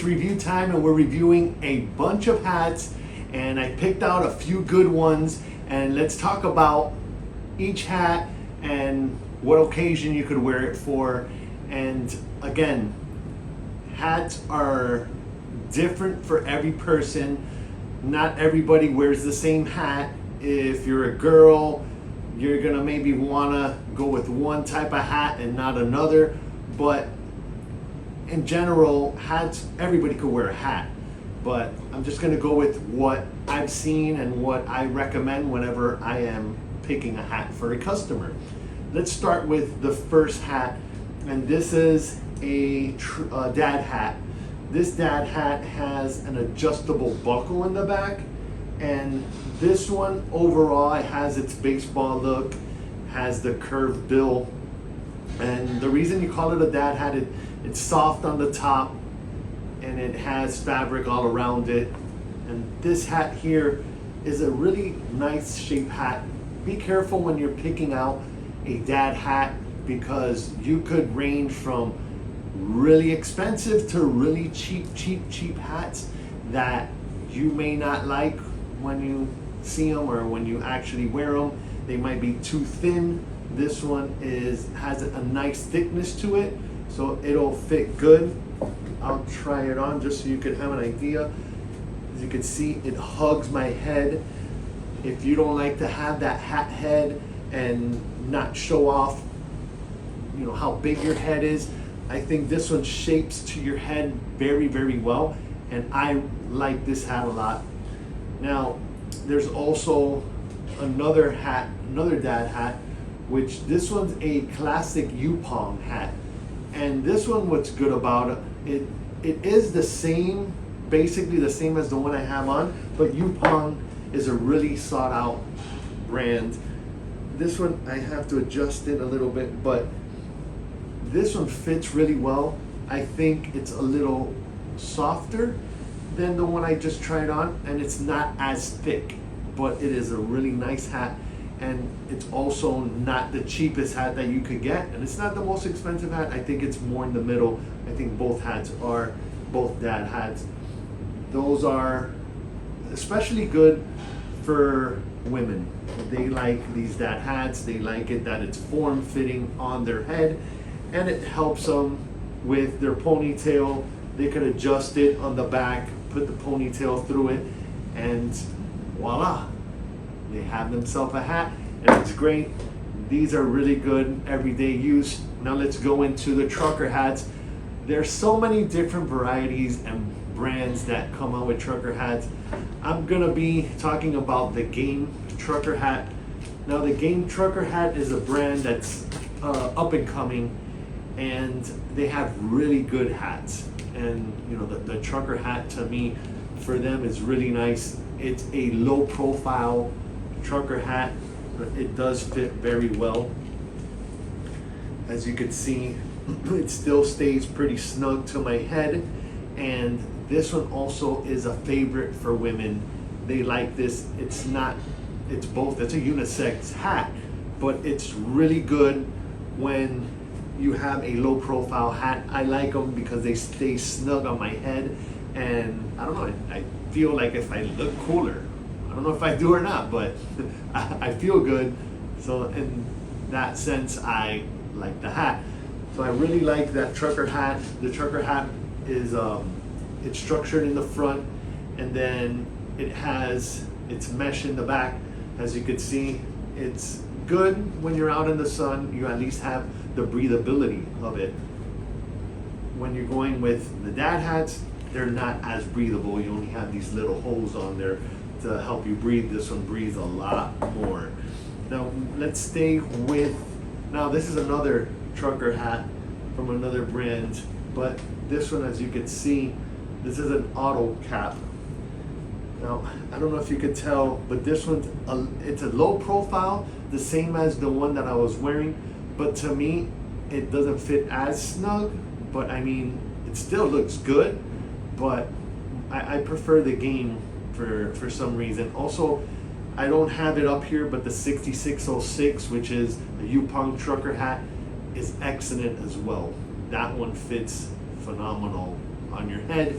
it's review time, and we're reviewing a bunch of hats, and I picked out a few good ones, and let's talk about each hat and what occasion you could wear it for. And again, hats are different for every person. Not everybody wears the same hat. If you're a girl, you're gonna maybe wanna go with one type of hat and not another, but in general, hats, everybody could wear a hat. But I'm just gonna go with what I've seen and what I recommend whenever I am picking a hat for a customer. Let's start with the first hat, and this is a dad hat. This dad hat has an adjustable buckle in the back, and this one overall, it has its baseball look, has the curved bill, and the reason you call it a dad hat, it's soft on the top and it has fabric all around it. And this hat here is a really nice shaped hat. Be careful when you're picking out a dad hat, because you could range from really expensive to really cheap hats that you may not like when you see them or when you actually wear them. They might be too thin. This one has a nice thickness to it, so it'll fit good. I'll try it on just so you can have an idea. As you can see, it hugs my head. If you don't like to have that hat head and not show off, you know, how big your head is, I think this one shapes to your head very, very well, and I like this hat a lot. Now, there's also another hat, another dad hat, which this one's a classic Yupong hat. And this one, what's good about it, it is the same, basically the same as the one I have on, but Yupong is a really sought out brand. This one, I have to adjust it a little bit, but this one fits really well. I think it's a little softer than the one I just tried on, and it's not as thick, but it is a really nice hat. And it's also not the cheapest hat that you could get, and it's not the most expensive hat. I think it's more in the middle. I think both hats are both dad hats. Those are especially good for women. They like these dad hats. They like it that it's form-fitting on their head, and it helps them with their ponytail. They could adjust it on the back, put the ponytail through it, and voila, they have themselves a hat, and it's great. These are really good everyday use. Now let's go into the trucker hats. There's so many different varieties and brands that come out with trucker hats. I'm gonna be talking about the Game trucker hat. Now the Game trucker hat is a brand that's up and coming, and they have really good hats. And you know, the trucker hat, to me, for them, is really nice. It's a low profile trucker hat, but it does fit very well. As you can see, it still stays pretty snug to my head, and this one also is a favorite for women. They like this. It's both, it's a unisex hat, but it's really good when you have a low profile hat. I like them because they stay snug on my head, and I don't know, I feel like if I look cooler. I don't know if I do or not, but I feel good. So in that sense, I like the hat. So I really like that trucker hat. The trucker hat is it's structured in the front, and then it has its mesh in the back. As you can see, it's good when you're out in the sun. You at least have the breathability of it. When you're going with the dad hats, they're not as breathable. You only have these little holes on there to help you breathe. This one breathes a lot more. Now let's stay with, now this is another trucker hat from another brand, but this one, as you can see, this is an auto cap. Now I don't know if you could tell, but this one's it's a low profile, the same as the one that I was wearing, but to me it doesn't fit as snug. But I mean, it still looks good, but I prefer the Game for some reason. Also, I don't have it up here, but the 6606, which is a Yupong trucker hat, is excellent as well. That one fits phenomenal on your head,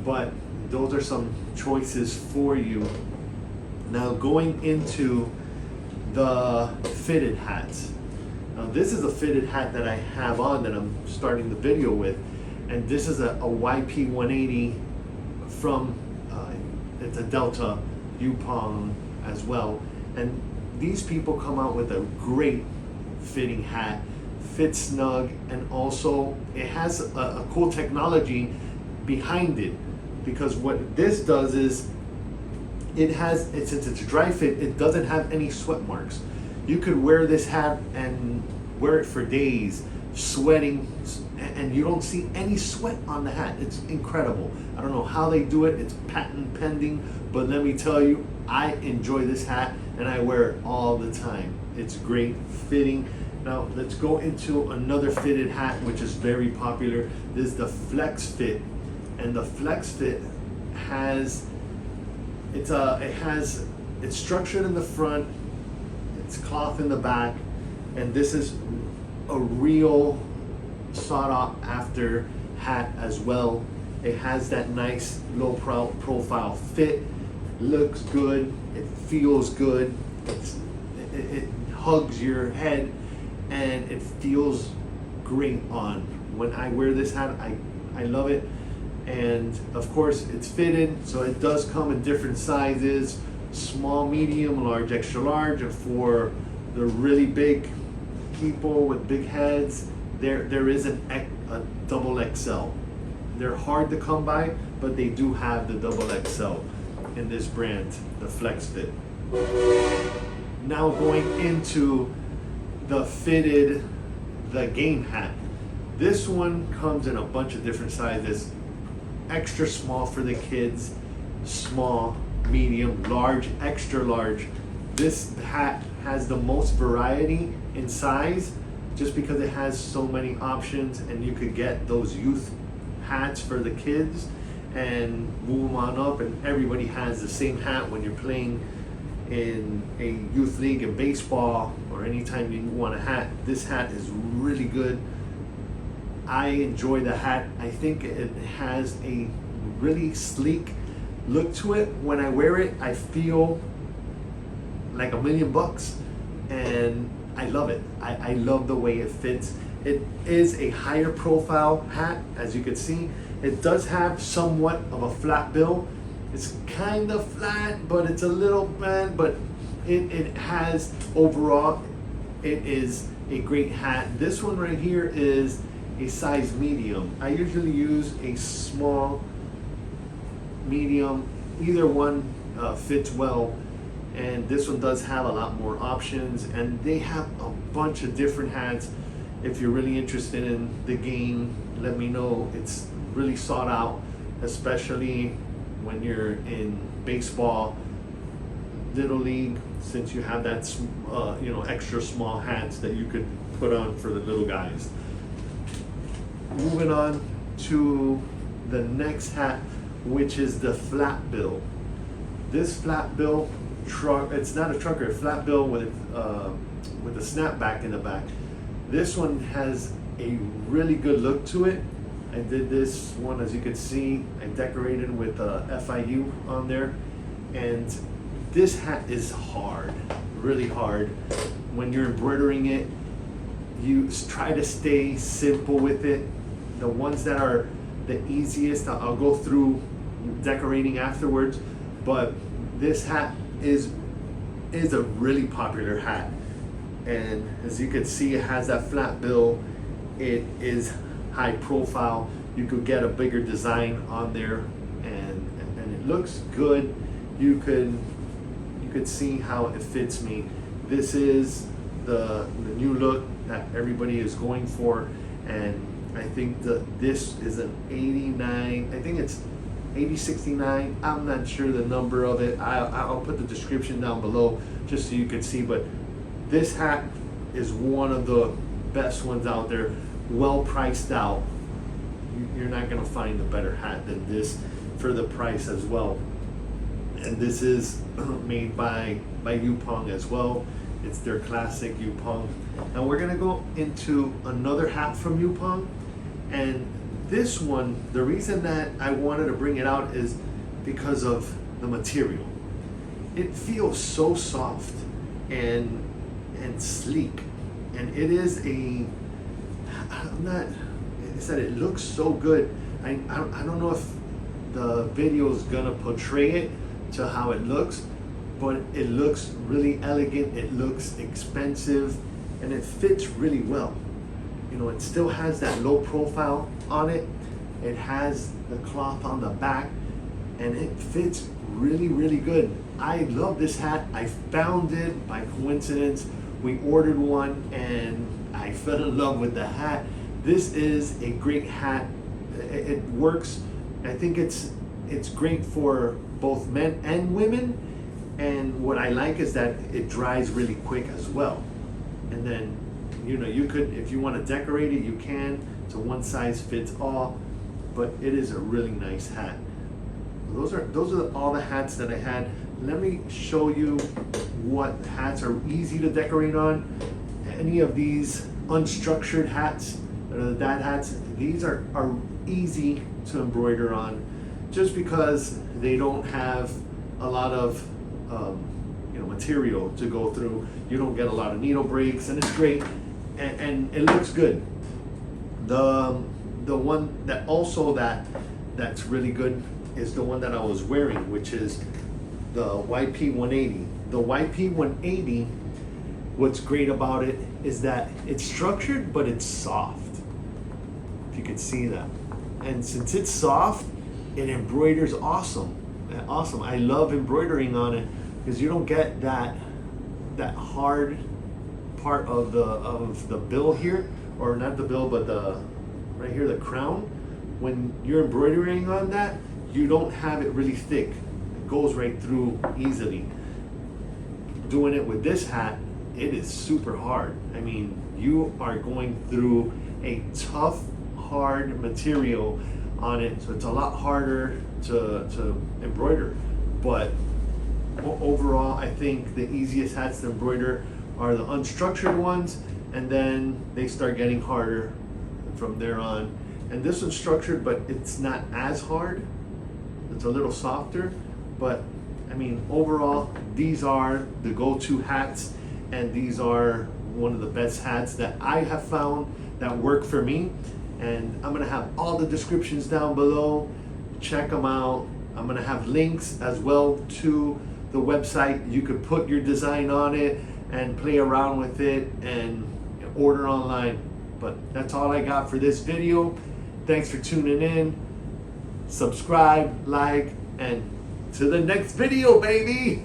but those are some choices for you. Now going into the fitted hats. Now this is a fitted hat that I have on that I'm starting the video with, and this is a YP 180 from it's a Delta Yupong as well, and these people come out with a great fitting hat, fits snug, and also it has a cool technology behind it, because what this does is since it's a dry fit, it doesn't have any sweat marks. You could wear this hat and wear it for days, sweating, and you don't see any sweat on the hat. It's incredible. I don't know how they do it. It's patent pending, but let me tell you, I enjoy this hat and I wear it all the time. It's great fitting. Now let's go into another fitted hat, which is very popular. This is the Flex Fit, and the Flex Fit it's structured in the front, it's cloth in the back, and this is a real sought after hat as well. It has that nice low profile fit, looks good, it feels good, it hugs your head, and it feels great on. When I wear this hat, I love it. And of course it's fitted, so it does come in different sizes: small, medium, large, extra large. And for the really big people with big heads, there is a double XL. They're hard to come by, but they do have the double XL in this brand, the Flex Fit. Now going into the fitted, the game hat. This one comes in a bunch of different sizes. Extra small for the kids, small, medium, large, extra large. This hat has the most variety in size just because it has so many options, and you could get those youth hats for the kids and move them on up, and everybody has the same hat when you're playing in a youth league in baseball or anytime you want a hat. This hat is really good. I enjoy the hat. I think it has a really sleek look to it. When I wear it, I feel like $1,000,000, and I love it. I love the way it fits. It is a higher profile hat, as you can see. It does have somewhat of a flat bill. It's kind of flat, but it's a little bent, but it has, overall, it is a great hat. This one right here is a size medium. I usually use a small, medium, either one fits well, and this one does have a lot more options, and they have a bunch of different hats. If you're really interested in the game, let me know. It's really sought out, especially when you're in baseball, little league, since you have that extra small hats that you could put on for the little guys. Moving on to the next hat, which is the flat bill. This flat bill truck, it's not a trucker, a flat bill with a snapback in the back. This one has a really good look to it. I did this one, as you can see, I decorated with FIU on there, and this hat is hard, really hard. When you're embroidering it, you try to stay simple with it. The ones that are the easiest, I'll go through decorating afterwards, but this hat is a really popular hat. And as you can see, it has that flat bill. It is high profile. You could get a bigger design on there, and it looks good. You could see how it fits me. This is the new look that everybody is going for, and I think this is an 89, I think it's 8069. I'm not sure the number of it. I'll put the description down below just so you can see, but this hat is one of the best ones out there, well priced out. You're not gonna find a better hat than this for the price as well. And this is made by Yupong as well. It's their classic Yupong. Now we're gonna go into another hat from Yupong, and this one, the reason that I wanted to bring it out is because of the material. It feels so soft and sleek, and it is a, I'm not, I said it looks so good. I don't know if the video is gonna portray it to how it looks, but it looks really elegant, it looks expensive, and it fits really well. You know, it still has that low profile on it. It has the cloth on the back, and it fits really, really good. I love this hat. I found it by coincidence. We ordered one and I fell in love with the hat. This is a great hat. It works. I think it's great for both men and women. And what I like is that it dries really quick as well. And then, you know, you could, if you want to decorate it, you can. It's a one size fits all, but it is a really nice hat. Those are all the hats that I had. Let me show you what hats are easy to decorate on. Any of these unstructured hats, the dad hats, these are easy to embroider on, just because they don't have a lot of you know, material to go through. You don't get a lot of needle breaks, and it's great, and it looks good. The one that also that's really good is the one that I was wearing, which is the YP 180. The YP 180, what's great about it is that it's structured, but it's soft. If you can see that. And since it's soft, it embroiders awesome. Awesome. I love embroidering on it because you don't get that hard part of the bill here, or not the bill, but the right here, the crown. When you're embroidering on that, you don't have it really thick. It goes right through easily. Doing it with this hat, it is super hard. I mean, you are going through a tough, hard material on it, so it's a lot harder to embroider. But overall, I think the easiest hats to embroider are the unstructured ones, and then they start getting harder from there on. And this one's structured, but it's not as hard. It's a little softer, but I mean, overall, these are the go-to hats, and these are one of the best hats that I have found that work for me. And I'm gonna have all the descriptions down below. Check them out. I'm gonna have links as well to the website. You could put your design on it and play around with it and order online. But that's all I got for this video. Thanks for tuning in. Subscribe, like, and to the next video, baby.